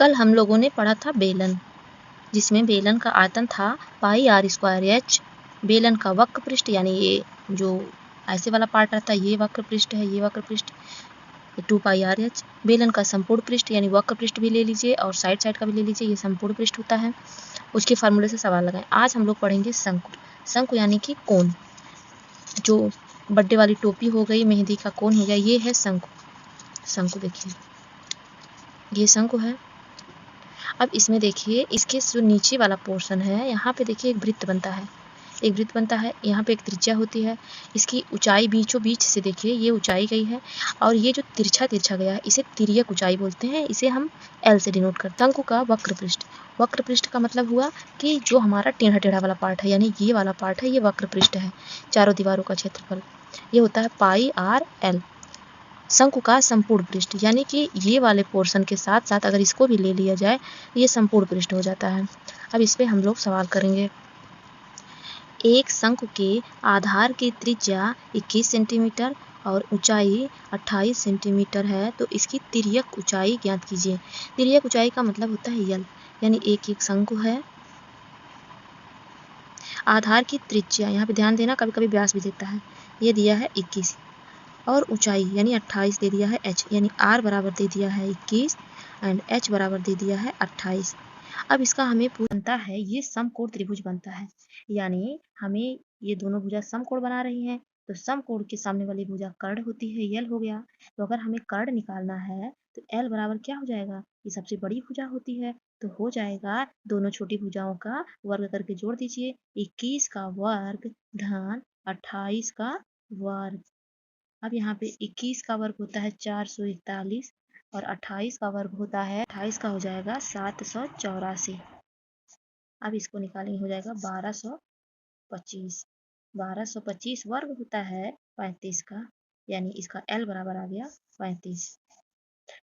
कल हम लोगों ने पढ़ा था बेलन, जिसमें बेलन का आयतन था पाई आर स्क्वायर एच। बेलन का वक्र पृष्ठ यानी ये जो ऐसे वाला पार्ट रहता है ये वक्र पृष्ठ है, ये वक्र पृष्ठ 2 पाई आर एच। बेलन का संपूर्ण पृष्ठ यानी वक्र पृष्ठ भी ले लीजिए और साइड साइड का भी ले लीजिए, ये संपूर्ण पृष्ठ होता है। उसके फार्मूले से सवाल लगाएं। आज हम लोग पढ़ेंगे शंकु। शंकु यानी कि कोण, जो बर्थडे वाली टोपी हो गई, मेहंदी का कोण हो गया, ये है शंकु। शंकु देखिए, ये शंकु है। अब इसमें देखिए इसके जो नीचे वाला पोर्शन है, यहाँ पे देखिए एक वृत्त बनता है, एक वृत्त बनता है। यहाँ पे एक त्रिज्या होती है, इसकी ऊंचाई बीचों बीच से देखिए ये ऊंचाई गई है, और ये जो तिरछा तिरछा गया है इसे तिर्यक ऊंचाई बोलते हैं। इसे हम एल से डिनोट करते हैं। शंकु का वक्र पृष्ठ, वक्र पृष्ठ का मतलब हुआ कि जो हमारा टेढ़ा टेढ़ा वाला पार्ट है, यानी ये वाला पार्ट है, ये वक्र पृष्ठ है। चारों दीवारों का क्षेत्रफल ये होता है पाई आर एल। शंकु का संपूर्ण पृष्ठ यानी कि ये वाले पोर्शन के साथ साथ अगर इसको भी ले लिया जाए ये संपूर्ण पृष्ठ हो जाता है। अब इस पे हम लोग सवाल करेंगे। एक शंकु के आधार की त्रिज्या 21 सेंटीमीटर और ऊंचाई 28 सेंटीमीटर है, तो इसकी तिर्यक ऊंचाई ज्ञात कीजिए। तिर्यक ऊंचाई का मतलब होता है यल, यानी एक शंकु है, आधार की त्रिज्या, यहाँ पे ध्यान देना कभी कभी व्यास भी देता है, ये दिया है 21 और ऊंचाई यानी 28 दे दिया है h, यानी r बराबर दे दिया है 21 एंड h बराबर दे दिया है 28। अब इसका हमें बनता है, ये समकोण त्रिभुज बनता है, यानी हमें ये दोनों भुजा समकोण बना रही हैं, तो समकोण के सामने वाली भुजा कर्ण होती है, यल हो गया। तो अगर हमें कर्ण निकालना है तो l बराबर क्या हो जाएगा, ये सबसे बड़ी भुजा होती है, तो हो जाएगा दोनों छोटी भुजाओं का वर्ग करके जोड़ दीजिए, 21 का वर्ग धन 28 का वर्ग। अब यहाँ पे 21 का वर्ग होता है 441 और 28 का वर्ग होता है, 28 का हो जाएगा 784। अब इसको निकालेंगे, हो जाएगा 1225। 1225 वर्ग होता है 35 का, यानी इसका L बराबर आ गया 35।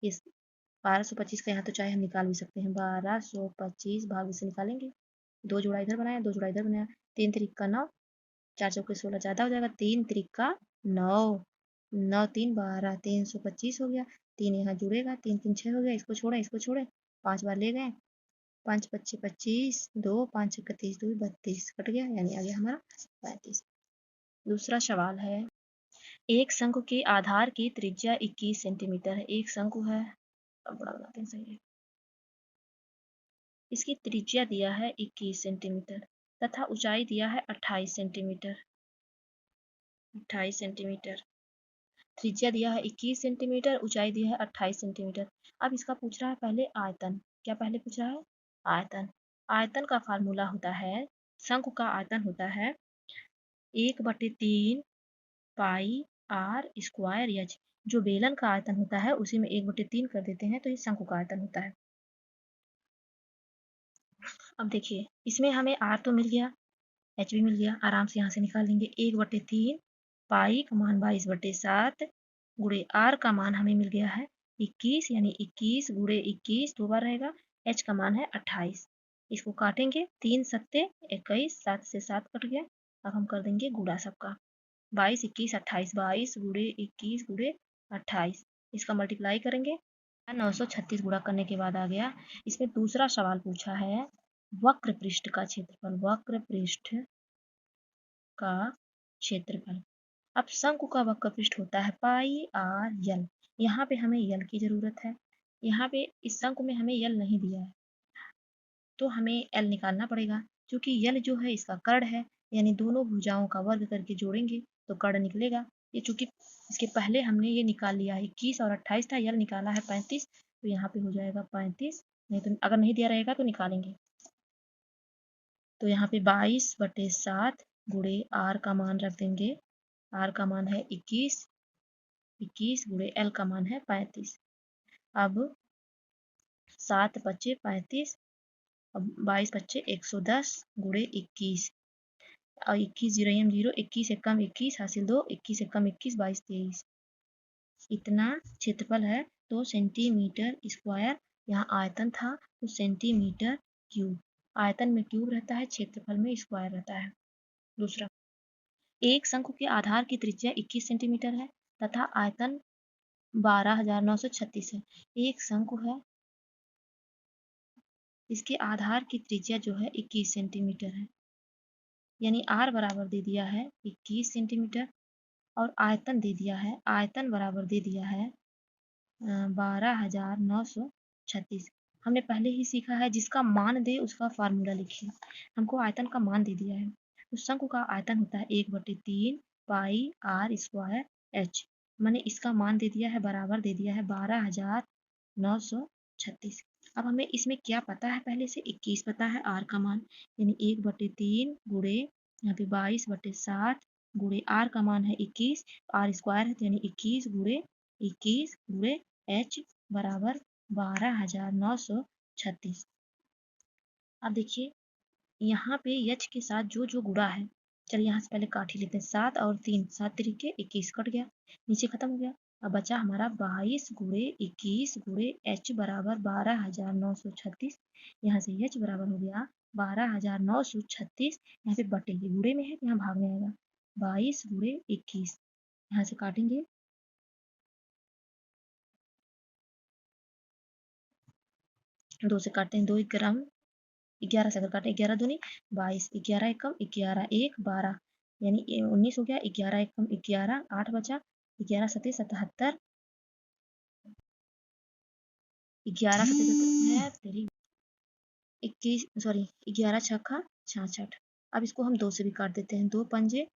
इस 1225 का यहाँ तो चाहे हम निकाल भी सकते हैं, 1225 भाग से निकालेंगे, 2 जोड़ा इधर बनाया, 2 जोड़ा इधर बनाया, 3 त्रिक का 9, 4 चौके 16 ज़्यादा हो जाएगा, 3 त्रिक का 9, 9 3 12, 325 हो गया। 3 यहाँ जुड़ेगा, 3 3 6 हो गया, इसको छोड़े, इसको छोड़े, 5 बार ले गए, 5 पच्चे 25, 2 5 31 2 32 कट गया, यानी आ गया हमारा 35। दूसरा सवाल है, एक शंकु के आधार की त्रिज्या 21 सेंटीमीटर है। एक शंकु है, अब बड़ा बनाते हैं, सही है। इसकी त्रिज्या दिया है 21 सेंटीमीटर तथा ऊंचाई दिया है 28 सेंटीमीटर। 28 सेंटीमीटर, त्रिज्या दिया है 21 सेंटीमीटर, ऊंचाई दिया है 28 सेंटीमीटर। अब इसका पूछ रहा है पहले आयतन, क्या पहले पूछ रहा है आयतन। आयतन का फार्मूला होता है, शंकु का आयतन होता है 1/3 पाई आर स्क्वायर एच। जो बेलन का आयतन होता है उसी में 1/3 कर देते हैं, तो ये शंकु का आयतन होता है। अब देखिए इसमें हमें आर तो मिल गया, एच भी मिल गया, आराम से यहाँ से निकाल लेंगे। 1/3 पाई का मान 22/7 गुणे आर का मान हमें मिल गया है 21, यानी 21 गुणे 21 दो बार रहेगा, एच का मान है 28। इसको काटेंगे, 3 सत्ते 21, 7 से 7 कट गया। अब हम कर देंगे गुणा सबका, 22 21 28, 22 गुणे 21 गुणे 28, इसका मल्टीप्लाई करेंगे, 936 गुणा करने के बाद आ गया। इसमें दूसरा सवाल पूछा है वक्र पृष्ठ का क्षेत्रफल, वक्र पृष्ठ का क्षेत्रफल। अब शंकु का वक्र पृष्ठ होता है पाई आर यल, यहाँ पे हमें यल की जरूरत है, यहाँ पे इस शंकु में हमें यल नहीं दिया है, तो हमें एल निकालना पड़ेगा, क्योंकि यल जो है इसका कर्ण है, यानी दोनों भुजाओं का वर्ग करके जोड़ेंगे तो कर्ण निकलेगा। ये चूंकि इसके पहले हमने ये निकाल लिया है 21 और 28 था, यल निकाला है 35, तो यहाँ पे हो जाएगा 35, नहीं तो अगर नहीं दिया रहेगा तो निकालेंगे। तो यहाँ पे 22/7 गुणे आर का मान रख देंगे, आर का मान है 21, 21 गुणे एल का मान है 35। अब 7 बच्चे 35, अब 22 बच्चे 110 गुणे 21, और 21 0 0, 21 एकम 21 हासिल 2, 21 एकम 21, 22 23, इतना क्षेत्रफल है। तो सेंटीमीटर स्क्वायर, यहाँ आयतन था तो सेंटीमीटर क्यूब, आयतन में क्यूब रहता है, क्षेत्रफल में स्क्वायर रहता है। दूसरा, एक शंकु के आधार की त्रिज्या 21 सेंटीमीटर है तथा आयतन 12,936 है। एक शंकु है, इसके आधार की त्रिज्या जो है 21 सेंटीमीटर है, यानी r बराबर दे दिया है 21 सेंटीमीटर और आयतन दे दिया है, आयतन बराबर दे दिया है 12,936। हमने पहले ही सीखा है जिसका मान दे उसका फार्मूला लिखिए। हमको आयतन का मान दे दिया है, तो शंकु का आयतन होता है 1/3 पाई r स्क्वायर h। मैंने इसका मान दे दिया है, बराबर दे दिया है 12,936। अब हमें इसमें क्या पता है, पहले से 21 पता है r का मान, यानी 1/3 गुणे यहाँ पे 22/7 गुणे r का मान है 21, r स्क्वायर है यानी 21 गुणे h बराबर 12,936। अब देखिए यहाँ पे h के साथ जो जो गुणा है, चलिए यहाँ से पहले काट ही लेते हैं। 7 और 3, 7 तरीके 21 कट गया, नीचे खत्म हो गया। अब बचा हमारा 22 गुणे 21 गुणे h बराबर 12,936। यहाँ से h बराबर हो गया 12,936। यहाँ पे बटे ये गुणे में है, यहाँ भाग में आएगा 22 गुणे 21। यहाँ से काटेंगे 2 से काटते हैं, 2 ग्राम 11 से अगर काटे 11 दूनी 22, 11 एकम 11 1 12 यानी 19 हो गया। 11 एकम 11, 8 बचा, 11 सते 77, 11 सते है तेरी 21 सॉरी 11 छक्का 66। अब इसको हम 2 से भी काट देते हैं, 2 पंजे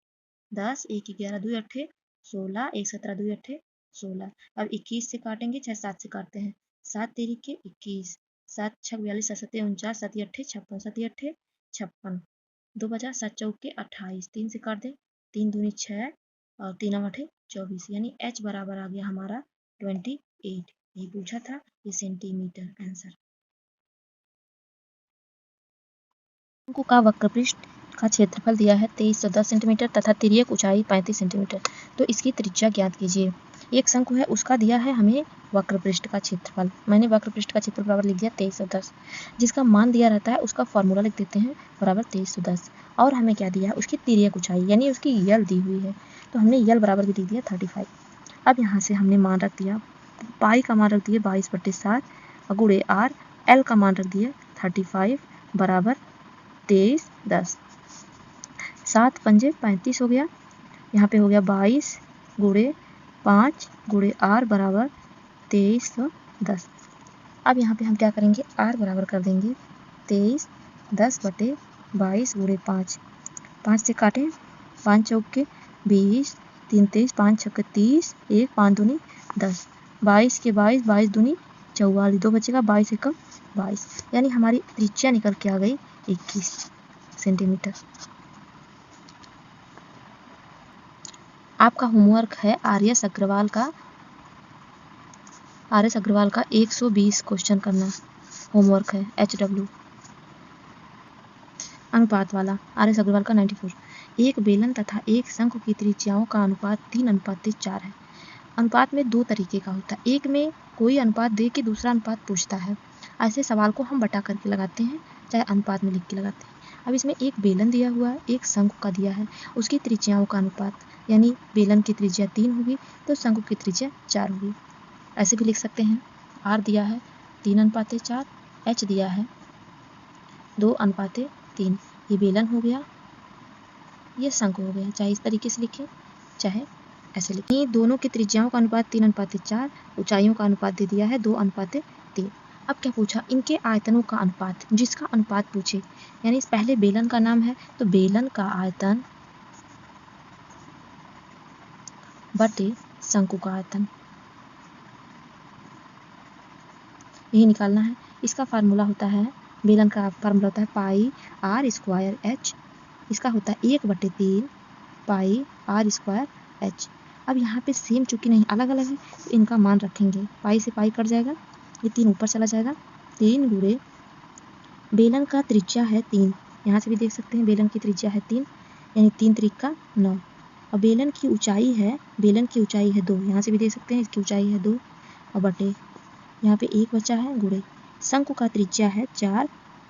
10, 1 11 2 अट्ठे 16, 1 17 2 अट्ठे 16। अब 21 से काटेंगे, चाहे 7 से काटते हैं, 7 तरीके 21, 7 छक 42, 7 सते 49, 7 अट्ठे 56, 7 अट्ठे 56, 2 बचा, 7 चौके 28, 3 से काट दें, 3 दूनी 6 और 3 अठे 24, यानी h बराबर आ गया हमारा 28। यही पूछा था, ये सेंटीमीटर आंसर। शंकु का वक्रपृष्ठ का क्षेत्रफल दिया है 2310 सेंटीमीटर तथा तिर्यक ऊंचाई 35 सेंटीमीटर, तो इसकी त्रिज्या ज्ञात कीजिए। एक शंकु है, उसका दिया है हमें वक्रपृष्ठ का क्षेत्रफल। मैंने वक्रपृष्ठ का क्षेत्रफल बराबर लिख दिया 2310, जिसका मान दिया रहता है उसका फॉर्मूला लिख देते हैं बराबर 2310। और हमें क्या दिया है, उसकी तिर्यक ऊंचाई यानी उसकी यल दी हुई है, तो हमने यल बराबर भी लिख दिया 35। अब यहाँ से हमने मान रख दिया, पाई का मान रख दिया 22/7 गुणे r, एल का मान रख दिया 35 बराबर 2310। 7 पंजे 35 हो गया, यहाँ पे हो गया 22 गुणे 5 गुणे r बराबर 2310। अब यहाँ पे हम क्या करेंगे, r बराबर कर देंगे 2310/22 गुणे 5, 5 से काटें, 5 चौके 20, 3 23, 5 छक्के 30, 1 5 दूनी 10, 22 के 22, 22 दूनी 44, 2 बचेगा, 22 एकम 22, यानी हमारी त्रिज्या निकल के आ गई 21 सेंटीमीटर। आपका होमवर्क है आर एस अग्रवाल का 120 क्वेश्चन करना होमवर्क है, HW अनुपात वाला। आर एस अग्रवाल का 94। एक बेलन तथा एक शंकु की त्रिज्याओं का अनुपात 3:4 है। अनुपात में 2 तरीके का होता है, एक में कोई अनुपात दे के दूसरा अनुपात पूछता है। ऐसे सवाल को हम बटा करके लगाते हैं, चाहे अनुपात में लिख के लगाते हैं। अब इसमें एक बेलन दिया हुआ है, एक शंकु का दिया है, उसकी त्रिज्याओं का अनुपात, यानी बेलन की त्रिज्या 3 होगी तो शंकु की त्रिज्या 4 होगी। ऐसे भी लिख सकते हैं, आर दिया है 3:4, एच दिया है 2:3। ये बेलन हो गया, ये शंकु हो गया। चाहे इस तरीके से लिखें, चाहे ऐसे लिखें। दोनों की त्रिज्याओं का अनुपात 3:4, ऊंचाइयों का अनुपात दे दिया है 2:3। अब क्या पूछा, इनके आयतनों का अनुपात, जिसका अनुपात पूछे, यानी पहले बेलन का नाम है तो बेलन का आयतन बटे शंकु का आयतन, यही निकालना है। इसका फार्मूला होता है, बेलन का फार्मूला होता है पाई r स्क्वायर h, इसका होता है 1/3 पाई r स्क्वायर h। अब यहाँ पे सेम चूंकि नहीं अलग अलग है तो इनका मान रखेंगे, पाई से पाई कट जाएगा, ये 3 ऊपर चला जाएगा, 3 गुणे बेलन का त्रिज्या है 3, यहाँ से भी देख सकते हैं बेलन की त्रिज्या है 3, यानी 3 त्रिका 9। और बेलन की ऊंचाई है 2, यहाँ से भी देख सकते हैं इसकी ऊंचाई है 2, और बटे यहाँ पे 1 बचा है, गुणे शंकु का त्रिज्या है 4,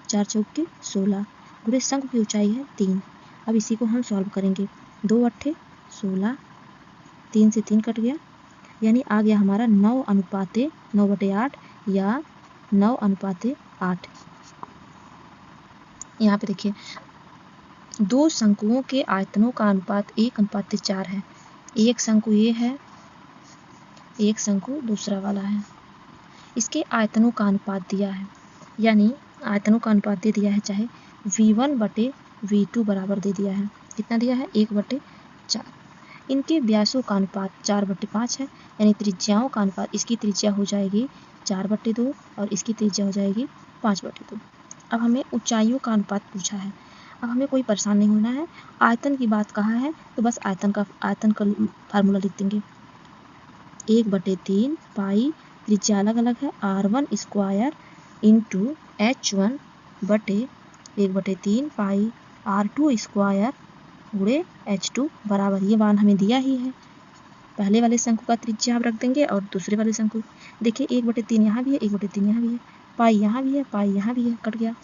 4 चौके 16, गुणे शंकु की ऊंचाई है 3। अब इसी को हम सॉल्व करेंगे, 2 अट्ठे 16, 3 से 3 कट गया, यानी आ गया हमारा 9:8 या 9:8। यहाँ पे देखिए, दो शंकुओं के आयतनों का अनुपात 1:4 है। एक शंकु ये है, एक शंकु दूसरा वाला है। इसके आयतनों का अनुपात दिया है, यानी आयतनों का अनुपात दे दिया है, चाहे V1/V2 बराबर दे दिया है। कितना दिया है? 1/4। इनके व्यासों का अनुपात 4/5 है, यानी त्रिज्याओं का अनुपात, इसकी त्रिज्या हो जाएगी 4/2 और इसकी त्रिज्या हो जाएगी 5/2। अब हमें ऊंचाइयों का अनुपात पूछा है। अब हमें कोई परेशान नहीं होना है। आयतन की बात कहा है तो बस आयतन का फार्मूला लिख देंगे। 1/3 पाई, त्रिज्या अलग अलग है, r1² इंटू h1/1/3 पाई r2² गुणे h2 बराबर, ये मान हमें दिया ही है। पहले वाले शंकु का त्रिज्या आप रख देंगे और दूसरे वाले शंकु, देखिए 1/3 यहाँ भी है, 1/3 यहाँ भी है, पाई यहाँ भी है, पाई यहाँ भी है, कट गया।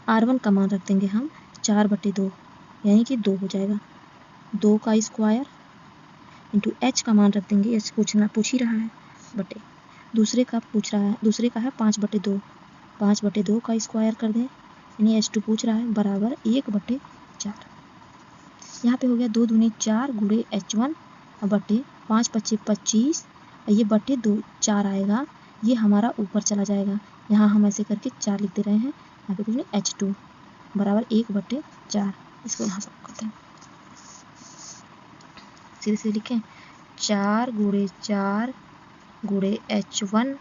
r1 का मान रख देंगे हम 4/2, यानी कि 2 हो जाएगा। 2 का स्क्वायर इंटू h का मान रख देंगे, h पूछ ही रहा है, बटे दूसरे का पूछ रहा है, दूसरे का है 5/2, 5/2 का स्क्वायर कर दें, यानी h2 पूछ रहा है, बराबर 1/4। यहाँ पे हो गया 2 दूनी 4 गुणे h1 बटे 5×5 = 25, ये बटे 2 4 आएगा, ये हमारा ऊपर चला जाएगा। यहाँ हम ऐसे करके 4 लिख दे रहे हैं, यहाँ पे कुछ नहीं, h2 बराबर 1/4। इसको यहाँ सब करते हैं, सीधे सीधे लिखें, 4 गुणे 4 गुणे h1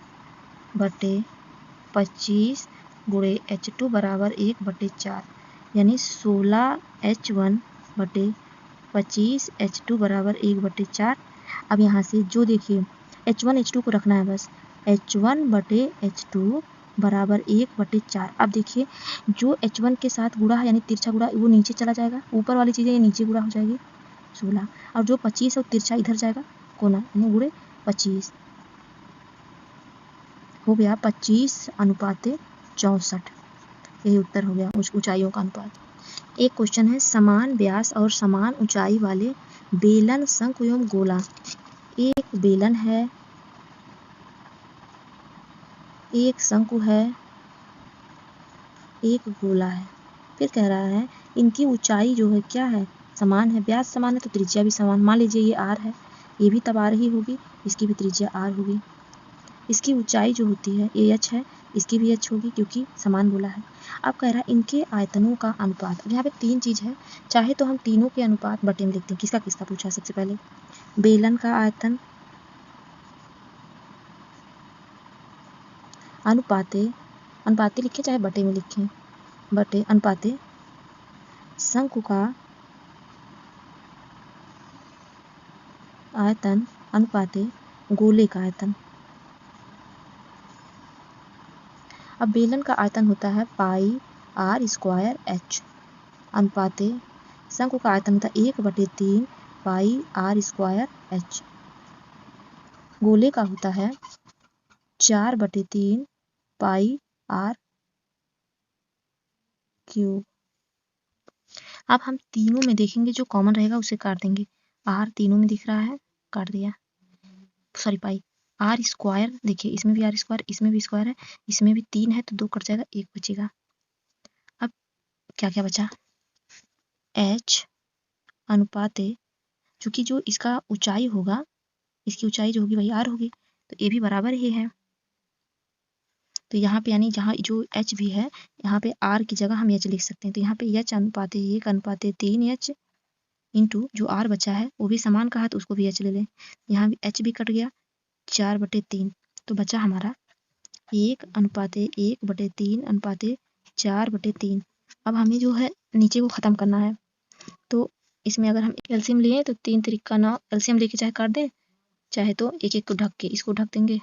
बटे 25 गुणे h2 बराबर 1/4, यानी 16h1 बटे 25 h2 बराबर 1/4। अब यहाँ से जो देखिए h1 h2 को रखना है बस, h1 बटे h2 बराबर 1/4। अब देखिए जो h1 के साथ गुणा है, यानी तिरछा गुणा, वो नीचे चला जाएगा, ऊपर वाली चीज़ें ये नीचे गुणा हो जाएगी 16, और जो 25 और तिरछा इधर जाएगा कोना, यानी गुणे 25 हो गया 25:64। यही उत्तर हो गया ऊंचाइयों का अनुपात। एक क्वेश्चन है, समान व्यास और समान ऊंचाई वाले बेलन, शंकु एवं गोला। एक बेलन है, एक शंकु है, एक गोला है। फिर कह रहा है इनकी ऊंचाई जो है क्या है? समान है। व्यास समान है तो त्रिज्या भी समान। मान लीजिए ये r है, ये भी तब r ही होगी, इसकी भी त्रिज्या r होगी। इसकी ऊंचाई जो होती है ये h है, इसकी भी h होगी, क्योंकि समान गोला है। अब कह रहा है इनके आयतनों का अनुपात। अब यहाँ पे 3 चीज है, चाहे तो हम तीनों के अनुपात बटे में लिखते हैं। किसका किसका पूछा? सबसे पहले बेलन का आयतन अनुपाते, अनुपाते लिखे चाहे बटे में लिखें, बटे अनुपाते शंकु का आयतन अनुपाते गोले का आयतन। अब बेलन का आयतन होता है पाई r² h अनुपाते शंकु का आयतन होता है 1/3 पाई r² h। गोले का होता है 4/3 पाई r³। अब हम तीनों में देखेंगे, जो कॉमन रहेगा उसे काट देंगे। r तीनों में दिख रहा है, काट दिया, सॉरी पाई। r², देखिए इसमें भी r², इसमें भी स्क्वायर है, इसमें भी 3 है तो 2 कट जाएगा, 1 बचेगा। अब क्या क्या बचा? h अनुपाते, चूंकि जो इसका ऊंचाई होगा, इसकी ऊंचाई जो होगी वही r होगी, तो ये भी बराबर ही है। तो यहाँ पे यानी जहाँ जो h भी है, यहाँ पे r की जगह हम h लिख सकते हैं। तो यहाँ पे h अनुपाते 1/3h इंटू जो r बचा है वो भी समान कहा तो उसको भी h ले लें। यहाँ भी h भी कट गया, 4/3, तो बचा हमारा 1/1/3/4/3। अब हमें जो है नीचे को ख़त्म करना है, तो इसमें अगर हम एलसीएम लिए तो 3 3 9, एलसीएम लेके चाहे काट दें, चाहे तो एक एक को ढक के इसको ढक देंगे।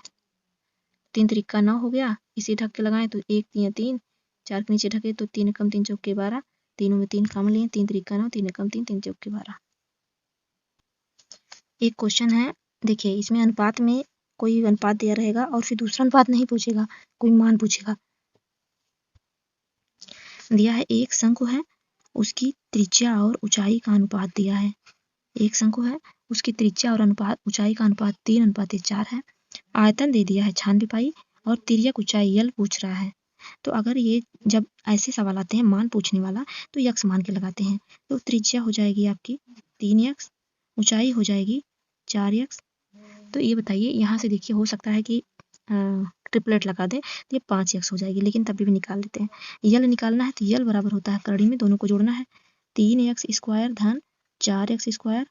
3 3 9 हो गया, इसे ढक के लगाएं तो 1 3 3, 4 के नीचे ढके तो 3 एकम 3 चौके 12, तीनों में 3 कॉमन लिए, 3 3 9, 3 एकम 3, 3 चौके 12। एक क्वेश्चन है, देखिए इसमें अनुपात में कोई अनुपात दिया रहेगा और फिर दूसरा अनुपात नहीं पूछेगा, कोई मान पूछेगा। दिया है एक शंकु है, उसकी त्रिज्या और ऊंचाई का अनुपात दिया है। एक शंकु है, उसकी त्रिज्या और अनुपात ऊंचाई का अनुपात 3:4 है। आयतन दे दिया है 96 पाई और तिर्यक ऊंचाई L पूछ रहा है। तो अगर ये जब ऐसे सवाल आते हैं मान पूछने वाला तो यक्स मान के लगाते हैं। तो त्रिज्या हो जाएगी आपकी 3x, ऊंचाई हो जाएगी 4x। तो ये बताइए यहाँ से देखिए हो सकता है कि ट्रिपलेट लगा दें तो ये 5x हो जाएगी, लेकिन तभी भी निकाल लेते हैं। यल निकालना है तो यल बराबर होता है करड़ी में दोनों को जोड़ना है 3x स्क्वायर धन 4x स्क्वायर,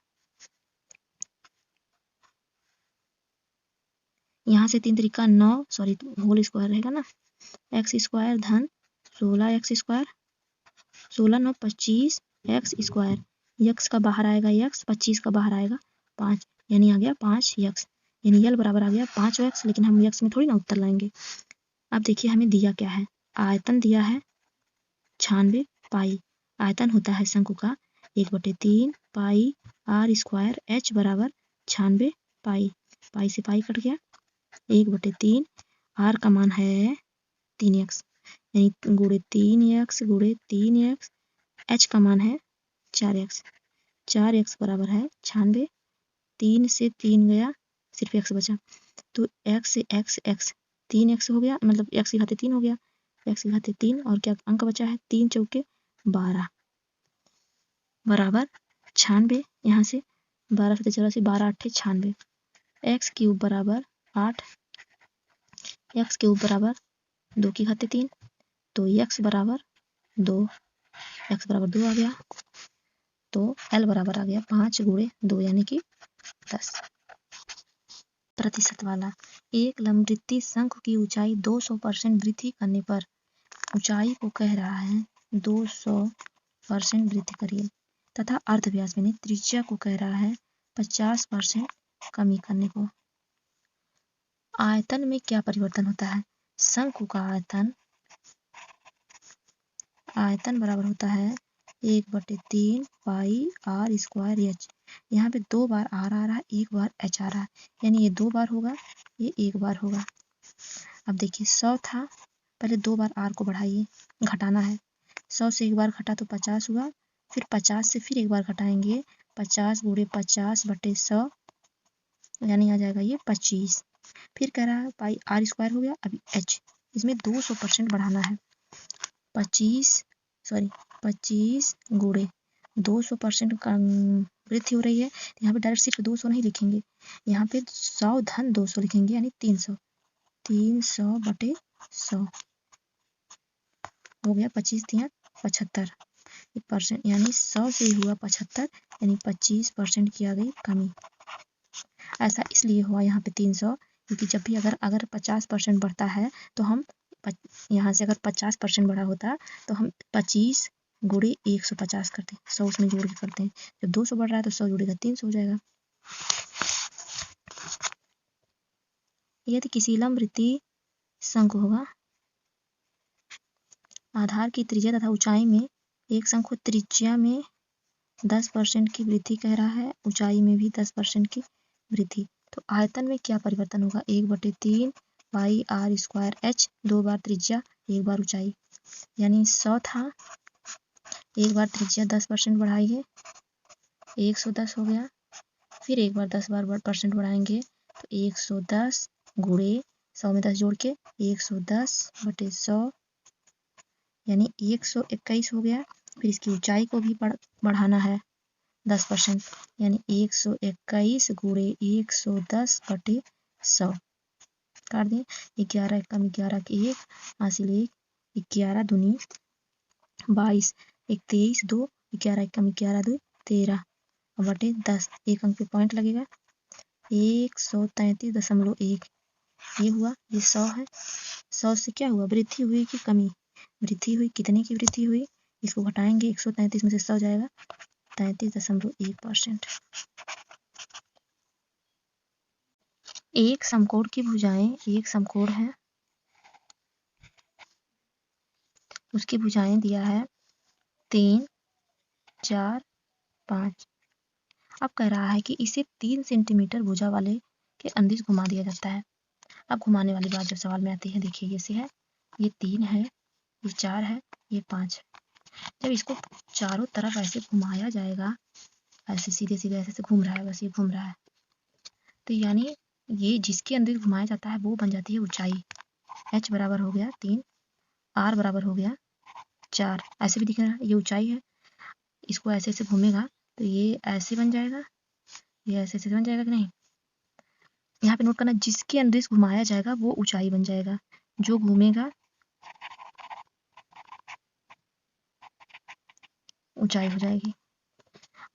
यहाँ से 3 तरीका 9 सॉरी होल स्क्वायर रहेगा ना, एक्स स्क्वायर धन 16x square, 16 9 25 x square, x का बाहर आएगा यक्स, 25 का बाहर आएगा 5, यानी आ गया 5 यक्स, यानी यल बराबर आ गया 5 एक्स। लेकिन हम यक्स में थोड़ी ना उत्तर लाएंगे। अब देखिए हमें दिया क्या है, आयतन दिया है 96 पाई। आयतन होता है शंकु का 1/3 पाई आर स्क्वायर, एच बराबर 96 पाई, पाई से पाई कट गया 1/3, आर का मान है 3x यानी गुणे 3x गुणे 3x, एच का मान है 4x, 4x बराबर है 96, 3 से 3 गया सिर्फ x बचा, तो x से x 3x हो गया, मतलब x की घाते 3 हो गया, x की घाते 3 और क्या अंक बचा है 3 चौके 12 बराबर 96, यहाँ से 12 से 12 8 96, एक्स क्यूब बराबर 8, एक्स क्यूब बराबर 2 की घाते 3, तो x बराबर 2, x बराबर 2 आ गया, तो L बराबर आ गया 5 गुणे 2 यानी कि 10। प्रतिशत वाला, एक लंबवृत्तीय शंकु की ऊंचाई 200% वृद्धि करने पर ऊंचाई को कह रहा है 200% वृद्धि करिए, तथा अर्धव्यास यानी त्रिज्या को कह रहा है 50% कमी करने को। आयतन में क्या परिवर्तन होता है, शंकु का आयतन बराबर होता है 1/3 पाई आर स्क्वायर एच, यहाँ पे 2 बार आर आ रहा है, 1 बार एच आ रहा है, यानी ये 2 बार होगा, ये 1 बार होगा। अब देखिए 100 था, पहले 2 बार आर को बढ़ाइए, घटाना है, 100 से 1 बार घटा तो 50 हुआ, फिर 50 से फिर 1 बार घटाएंगे, 50 गुणे 50/100 यानी आ जाएगा ये 25। फिर कह रहा है पाई आर स्क्वायर हो गया, अभी एच, इसमें 200% बढ़ाना है, 25 गुणे 200% का वृद्धि हो रही है, तो यहाँ पे डायरेक्ट सिर्फ 200 नहीं लिखेंगे, यहाँ पे 100 धन 200 लिखेंगे, यानी 300, 300/100 हो गया, 25 तिया 75%, यानी 100 से हुआ 75, यानी 25% की आ गई कमी। ऐसा इसलिए हुआ यहाँ पे 300, क्योंकि जब भी अगर 50% बढ़ता है तो हम यहाँ से अगर 50% बढ़ा होता तो हम 25 गुणे 150 करते हैं, 100 उसमें जोड़ के करते हैं, जब 200 बढ़ रहा है तो 100 जोड़ेगा 300 हो जाएगा। यदि किसी लंबवृत्तीय शंकु होगा, आधार की त्रिज्या तथा ऊंचाई में एक शंकु त्रिज्या में 10% की वृद्धि कह रहा है, ऊंचाई में भी 10% की वृद्धि, तो आयतन में क्या परिवर्तन होगा, 1/3 पाई आर स्क्वायर एच, 2 बार त्रिज्या 1 बार ऊंचाई, यानी 100 था, 1 बार त्रिज्या 10% बढ़ाइए 110 हो गया, फिर 1 बार 10 बार % बढ़ाएंगे तो 110 गुणे 100 में 10 जोड़ के 110/100 यानी 121 हो गया, फिर इसकी ऊंचाई को भी बढ़ाना है 10%, यानी 121 गुणे 110/100 काट दें, 11 कम 11 के 1 हासिल 1, 11 दूनी 22, 1 23 2, 11 कम 11 2 13/10, एक अंक पे पॉइंट लगेगा 133.1, ये हुआ, ये 100 है, 100 से क्या हुआ वृद्धि हुई कि कमी, वृद्धि हुई, कितने की वृद्धि हुई, इसको घटाएंगे 133 में से 100 जाएगा 33.1%। एक समकोण की भुजाएं, एक समकोण है, उसकी भुजाएं दिया है 3 4 5। अब कह रहा है कि इसे 3 सेंटीमीटर भुजा वाले के अंदिश घुमा दिया जाता है। अब घुमाने वाली बात जब सवाल में आती है, देखिए ये से है, ये 3 है, ये 4 है, ये 5 है, जब इसको चारों तरफ ऐसे घुमाया जाएगा, ऐसे सीधे सीधे ऐसे घूम रहा है, बस ये घूम रहा है, तो यानी ये जिसके अंदर घुमाया जाता है वो बन जाती है ऊंचाई, h बराबर हो गया 3 r बराबर हो गया 4। ऐसे भी दिख रहा है, ये ऊंचाई है, इसको ऐसे ऐसे घूमेगा तो ये ऐसे बन जाएगा, ये ऐसे ऐसे बन जाएगा कि नहीं। यहाँ पे नोट करना, जिसके अनुदिश घुमाया जाएगा वो ऊंचाई बन जाएगा, जो घूमेगा ऊंचाई हो जाएगी।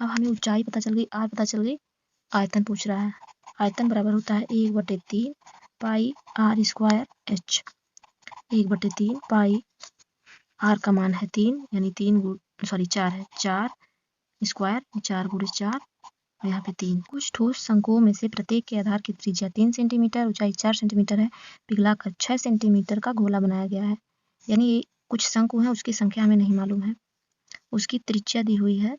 अब हमें ऊंचाई पता चल गई, r पता चल गई, आयतन पूछ रहा है। आयतन बराबर होता है 1/3 पाई r स्क्वायर h। 1/3 पाई r का मान है 3, यानी 4 है, 4 स्क्वायर, 4 गुणे 4, और यहाँ पे 3। कुछ ठोस शंकुओं में से प्रत्येक के आधार की त्रिज्या 3 सेंटीमीटर, ऊंचाई 4 सेंटीमीटर है, पिघलाकर 6 सेंटीमीटर का गोला बनाया गया है। यानी कुछ शंकु हैं, उसकी संख्या हमें नहीं मालूम है, उसकी त्रिज्या दी हुई है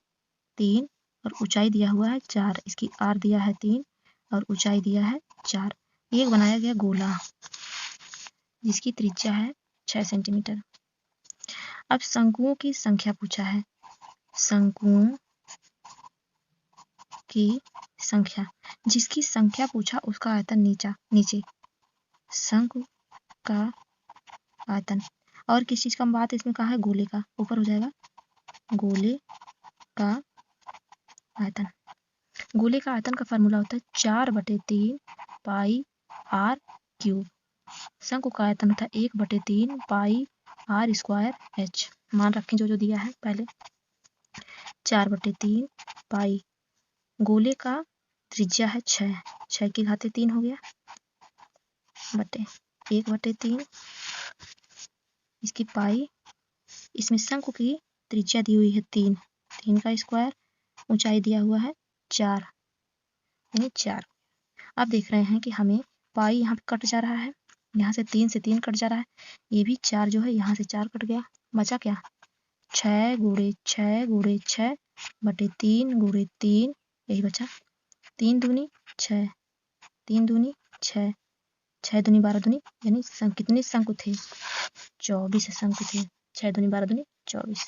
3 और ऊंचाई दिया हुआ है 4, इसकी r दिया है 3 और ऊंचाई दिया है 4। एक बनाया गया गोला जिसकी त्रिज्या है 6 सेंटीमीटर। अब शंकुओं की संख्या पूछा है, शंकुओं की संख्या, जिसकी संख्या पूछा उसका आयतन नीचे, शंकु का आयतन। और किस चीज का बात इसमें कहा है, गोले का, ऊपर हो जाएगा गोले का आयतन। गोले का आयतन का फार्मूला होता है 4/3 पाई r क्यूब। शंकु का आयतन होता है 1/3 पाई r स्क्वायर h। मान रखें जो दिया है पहले, 4/3 पाई, गोले का त्रिज्या है 6 की घाते 3 हो गया, बटे 1/3, इसकी पाई, इसमें शंकु की त्रिज्या दी हुई है 3 का स्क्वायर, ऊंचाई दिया हुआ है 4, यानी 4। अब देख रहे हैं कि हमें पाई यहाँ पे कट जा रहा है, यहाँ से 3 कट जा रहा है, ये भी 4 जो है यहाँ से 4 कट गया, बचा क्या, 6 गुणे 6 गुणे 6 बटे 3 गुणे 3, यही बचा। 3 दूनी 6, 3 दूनी 6, 6 दूनी 12 दूनी, यानी कितने शंकु थे, 24 शंकु थे। 6 दूनी 12 दूनी 24।